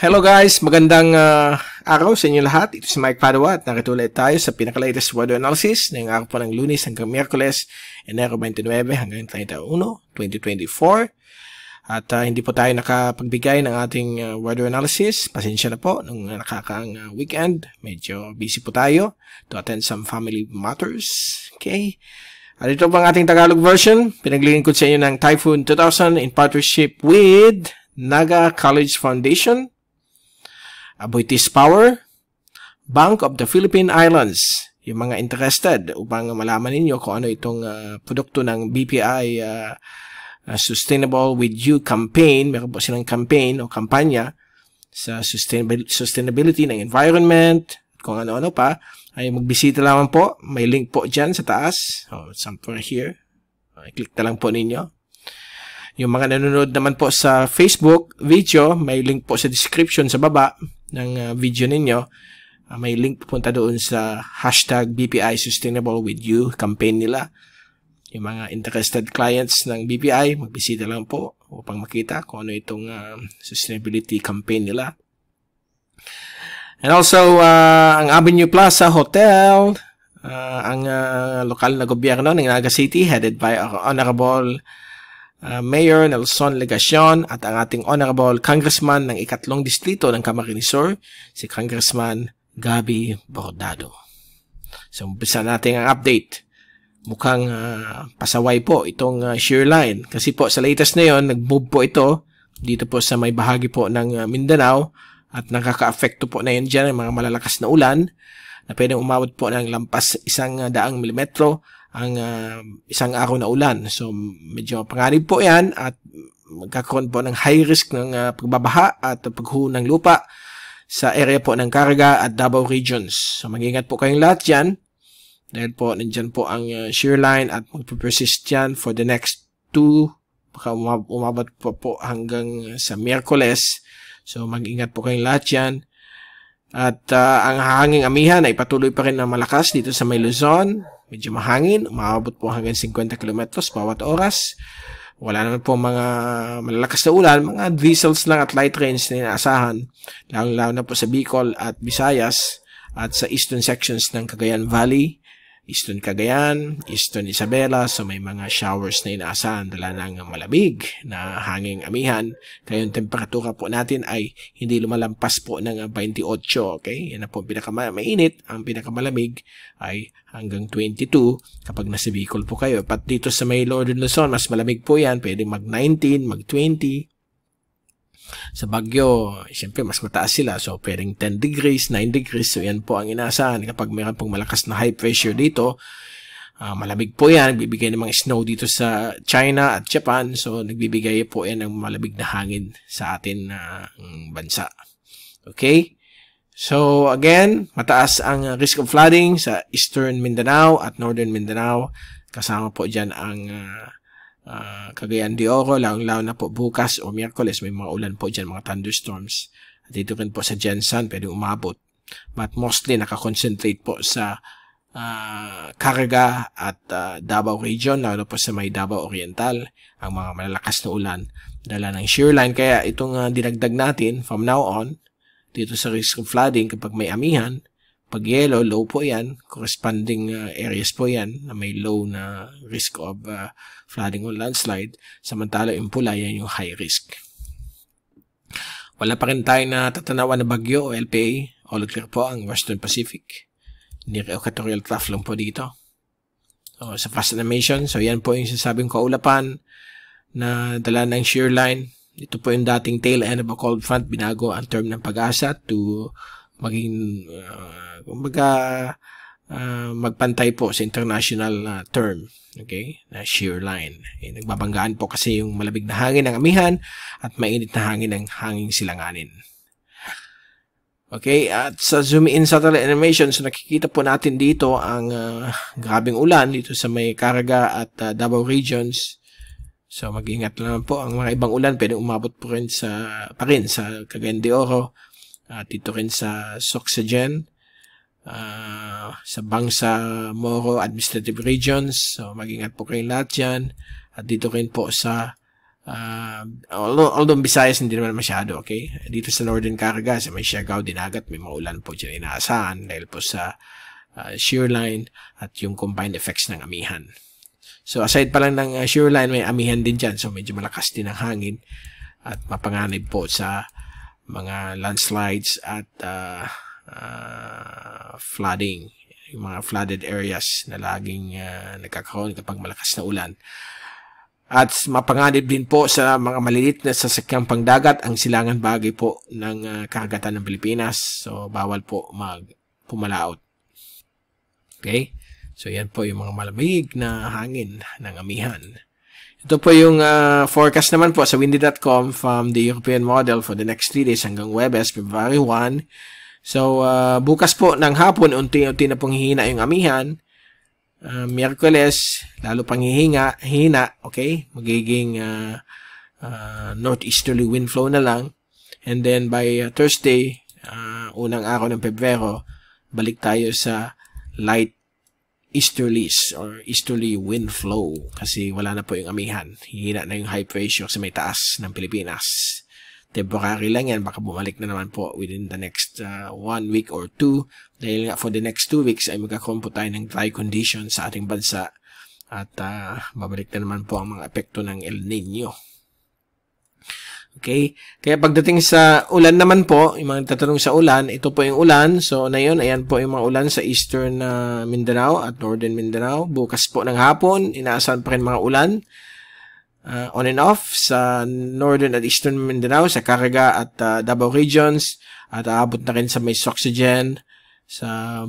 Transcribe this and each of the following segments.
Hello guys, magandang araw sa inyo lahat. Ito si Mike Padua at narito ulit tayo sa pinaka-latest weather analysis ngayong araw po ng Lunes hanggang Miyerkules, Enero 29 hanggang 31, 2024. At hindi po tayo nakapagbigay ng ating weather analysis. Pasensya na po, nung nakakaang weekend, medyo busy po tayo to attend some family matters. Okay? At ito po ang ating Tagalog version. Pinaglilingkod sa inyo ng Typhoon 2000 in partnership with Naga College Foundation, Aboitiz Power, Bank of the Philippine Islands. Yung mga interested upang malaman ninyo kung ano itong produkto ng BPI Sustainable With You campaign. Meron po silang campaign o kampanya sa sustainability ng environment, kung ano-ano pa, ay magbisita lamang po. May link po dyan sa taas. Somewhere here. I-click na lang po ninyo. Yung mga nanonood naman po sa Facebook video, may link po sa description sa baba ng video ninyo. May link punta doon sa hashtag BPI Sustainable With You campaign nila. Yung mga interested clients ng BPI, magbisita lang po upang makita kung ano itong sustainability campaign nila. And also, ang Avenue Plaza Hotel, ang lokal na gobyerno ng Naga City, headed by our Honorable Mayor Nelson Legacion at ang ating Honorable Congressman ng ikatlong distrito ng Camarines Sur, si Congressman Gabi Bordado. So, umpisa natin ang update. Mukhang pasaway po itong shear line. Kasi po sa latest na yon, nag-move po ito dito po sa may bahagi po ng Mindanao at nakaka-affecto po na yun dyan ang mga malalakas na ulan na pwedeng umabot po ng lampas 100 milimetro ang isang araw na ulan. So, medyo panganib po yan at magkakaroon po ng high risk ng pagbabaha at paghuho ng lupa sa area po ng Caraga at Davao regions. So, mag-ingat po kayong lahat dyan dahil po nandyan po ang shear line at magpe-persist yan for the next 2, baka umabot po hanggang sa Miyerkules. So, mag-ingat po kayong lahat dyan. At ang hanging amihan ay patuloy pa rin na malakas dito sa may Luzon. Medyo mahangin, umabot po hanggang 50 kilometros bawat oras. Wala naman po mga malalakas na ulan, mga drizzles lang at light rains na inaasahan. Lalo na po sa Bicol at Visayas at sa eastern sections ng Cagayan Valley, Eastern Cagayan, Eastern Isabela. So may mga showers na inaasahan dala ng malamig na hanging amihan. Kaya yung temperatura po natin ay hindi lumalampas po ng 28. Okay? Yan na po pinakamainit. Ang pinakamalamig ay hanggang 22 kapag nasa Bicol po kayo. Pat dito sa may Northern Luzon, mas malamig po yan. Pwede mag-19, mag-20. Sa Baguio, siyempre mas mataas sila. So, pwedeng 10 degrees, 9 degrees. So, yan po ang inaasahan. Kapag mayroon pong malakas na high pressure dito, malamig po yan. Nagbibigay ng mga snow dito sa China at Japan. So, nagbibigay po yan ng malamig na hangin sa atin bansa. Okay? So, again, mataas ang risk of flooding sa Eastern Mindanao at Northern Mindanao. Kasama po dyan ang Cagayan de Oro, lalo na po bukas o Miyerkules, may mga ulan po dyan, mga thunderstorms. At dito rin po sa Jensan, pwede umabot. But mostly, nakakonsentrate po sa Caraga at Davao region, lalo po sa may Davao Oriental, ang mga malalakas na ulan, dala ng shear line. Kaya itong dinagdag natin from now on, dito sa risk of flooding, kapag may amihan, pag yellow, low po yan. Corresponding areas po yan na may low na risk of flooding or landslide. Samantala, yung pula, yan yung high risk. Wala pa rin tayo na tatanawan na bagyo o LPA. All clear po ang Western Pacific. Near equatorial trough lang po dito. So, sa fast animation, so yan po yung sasabing kaulapan na dala ng shear line. Ito po yung dating tail end of a cold front. Binago ang term ng pag-asa to maging magpantay po sa international term, okay, na shear line. Nagbabanggaan po kasi yung malamig na hangin ng amihan at mainit na hangin ng hanging silanganin. Okay, at sa zoom in satellite animation, so nakikita po natin dito ang grabing ulan dito sa may Caraga at Davao regions. So mag-ingat naman po ang mga ibang ulan, pwede umabot po rin sa Cagayan de Oro. At dito rin sa Soxagen, sa Bangsa Moro Administrative Regions. So, mag-ingat po kayong lahat dyan. At dito rin po sa Although Visayas hindi naman masyado, okay? Dito sa Northern Caraga, sa may Siargao, Dinagat, may maulan po dyan inaasahan dahil po sa shear line at yung combined effects ng amihan. So, aside pa lang ng shear line, may amihan din dyan. So, medyo malakas din ang hangin at mapanganib po sa mga landslides at flooding. Yung mga flooded areas na laging nagkakaroon kapag malakas na ulan. At mapanganib din po sa mga maliliit na sasakyang pangdagat ang silangan bagay po ng karagatan ng Pilipinas. So, bawal po pumalaot. Okay? So, yan po yung mga malamig na hangin ng amihan. Ito po yung forecast naman po sa windy.com from the European model for the next 3 days hanggang Huwebes, February 1. So, bukas po ng hapon, unti-unti na pong hihina yung amihan. Miyerkules, lalo pang hina, okay? Magiging northeasterly wind flow na lang. And then by Thursday, unang araw ng Pebrero, balik tayo sa light easterlies or easterly wind flow kasi wala na po yung amihan. Hihina na yung high pressure sa may taas ng Pilipinas. Temporary lang yan, baka bumalik na naman po within the next 1 week or 2. Dahil nga for the next 2 weeks ay magkakaroon po tayo ng dry conditions sa ating bansa at babalik na naman po ang mga epekto ng El Nino. Okay? Kaya pagdating sa ulan naman po, yung mga tatanong sa ulan, ito po yung ulan. So, na yun, ayan po yung mga ulan sa eastern Mindanao at northern Mindanao. Bukas po ng hapon, inaasahan pa rin mga ulan. On and off sa northern at eastern Mindanao, sa Caraga at Davao regions at aabot na rin sa may Soxygen sa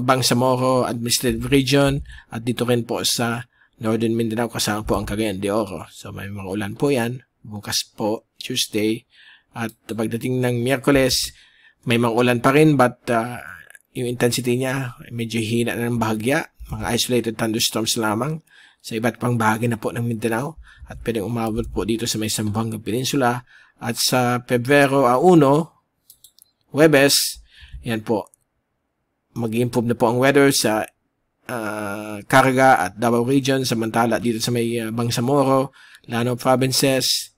Bangsamoro Administrative Region at dito rin po sa northern Mindanao kasama po ang Cagayan de Oro. So may mga ulan po yan bukas po Tuesday at pagdating ng Miyerkules may mga ulan pa rin but yung intensity niya medyo hina na ng bahagya, mga isolated thunderstorms lamang sa iba't pang bahagi na po ng Mindanao at pwedeng umabot po dito sa may Zamboanga Peninsula at sa Pebrero 1, Huwebes, yan po, mag-improve na po ang weather sa Caraga at Davao Region, samantala dito sa may Bangsamoro, Lanao Provinces,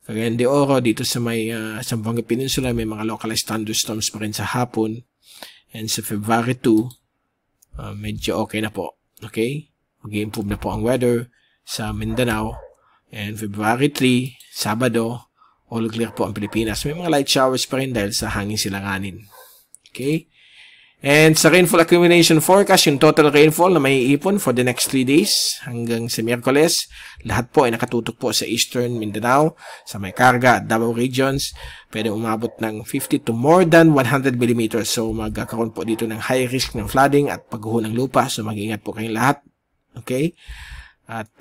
Cagayan de Oro, dito sa may Zamboanga Peninsula, may mga localized thunderstorms pa rin sa hapon and sa February 2, medyo okay na po, okay? Mag-improve na po ang weather sa Mindanao. And February 3, Sabado, all clear po ang Pilipinas. May mga light showers pa rin dahil sa hangin silanganin. Okay? And sa rainfall accumulation forecast, yung total rainfall na may iipon for the next 3 days hanggang sa Miyerkules, lahat po ay nakatutok po sa eastern Mindanao, sa may Caraga at Davao regions. Pwede umabot ng 50 to more than 100 mm. So magkakaroon po dito ng high risk ng flooding at pagguho ng lupa. So mag-ingat po kayong lahat. Okay? At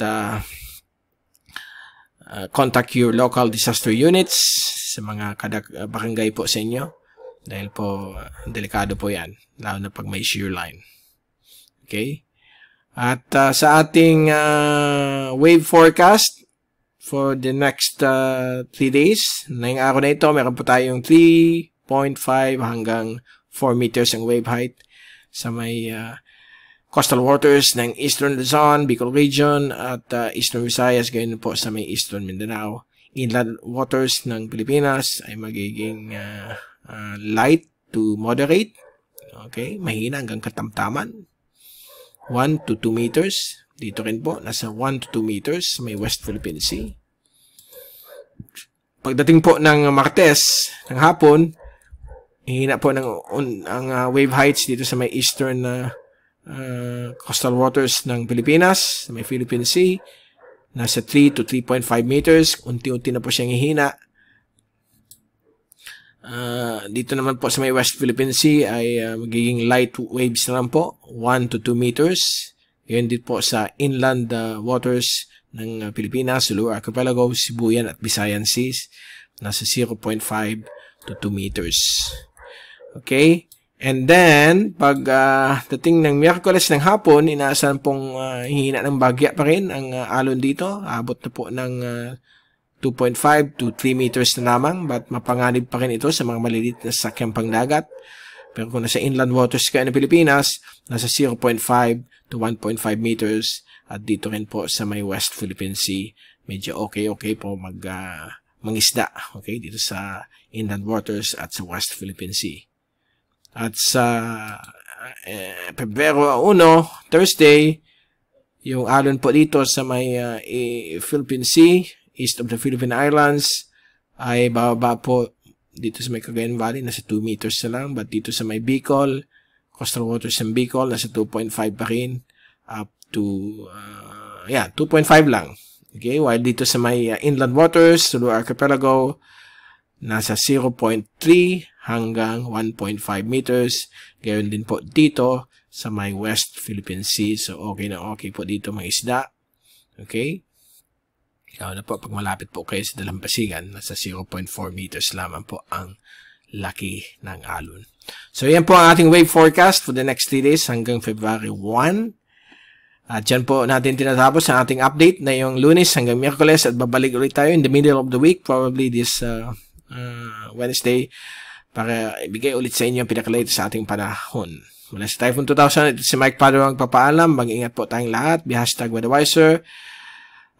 contact your local disaster units sa mga barangay po sa inyo dahil po delikado po yan lalo na pag may shear line. Okay? At sa ating wave forecast for the next 3 days, ngayong araw na ito meron po tayong 3.5 hanggang 4 meters ang wave height sa may coastal waters ng Eastern Luzon, Bicol Region at Eastern Visayas, gayon po sa may Eastern Mindanao. Inland waters ng Pilipinas ay magiging light to moderate. Okay, mahina hanggang katamtaman. 1 to 2 meters. Dito rin po, nasa 1 to 2 meters may West Philippine Sea. Pagdating po ng Martes, ng hapon, hihina po ang wave heights dito sa may Eastern coastal waters ng Pilipinas, may Philippine Sea, nasa 3 to 3.5 meters, unti-unti na po siyang hihina. Dito naman po sa may West Philippine Sea ay magiging light waves na lang po, 1 to 2 meters. Ngayon din po sa inland waters ng Pilipinas, Sulu Archipelago, Sibuyan at Visayan Seas, nasa 0.5 to 2 meters. Okay? And then, pag dating ng Miyerkules ng hapon, inaasahan pong hihina ng bagya pa rin ang alon dito. Abot na po ng 2.5 to 3 meters na lamang, but mapanganib pa rin ito sa mga maliliit na sasakyang pangdagat. Pero kung nasa inland waters kayo ng Pilipinas, nasa 0.5 to 1.5 meters at dito rin po sa may West Philippine Sea, medyo okay po mangisda, okay, dito sa inland waters at sa West Philippine Sea. At sa Pebrero 1, Thursday, yung alon po dito sa may Philippine Sea, east of the Philippine Islands, ay bababa po dito sa may Cagayan Valley, nasa 2 meters na lang. But dito sa may Bicol, coastal waters ng Bicol, nasa 2.5 pa rin, up to 2.5 lang. Okay, while dito sa may inland waters, Sulu Archipelago, nasa 0.3 hanggang 1.5 meters. Gayon din po dito sa may West Philippine Sea. So, okay na okay po dito mga isda. Okay? Ikaw na po, pag malapit po kayo sa Dalampasigan, nasa 0.4 meters lamang po ang laki ng alon. So, yan po ang ating wave forecast for the next 3 days hanggang February 1. At dyan po natin tinatapos ang ating update na yung Lunes hanggang Miyerkules at babalik ulit tayo in the middle of the week, probably this Wednesday, para ibigay ulit sa inyo ang pinakalatest sa ating panahon. Mula sa Typhoon 2000, ito si Mike Padua ang papaalam. Mag-ingat po tayong lahat. #WeatherWiser.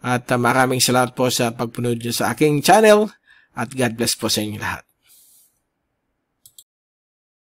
At maraming salamat po sa pagpunod sa aking channel. At God bless po sa inyo lahat.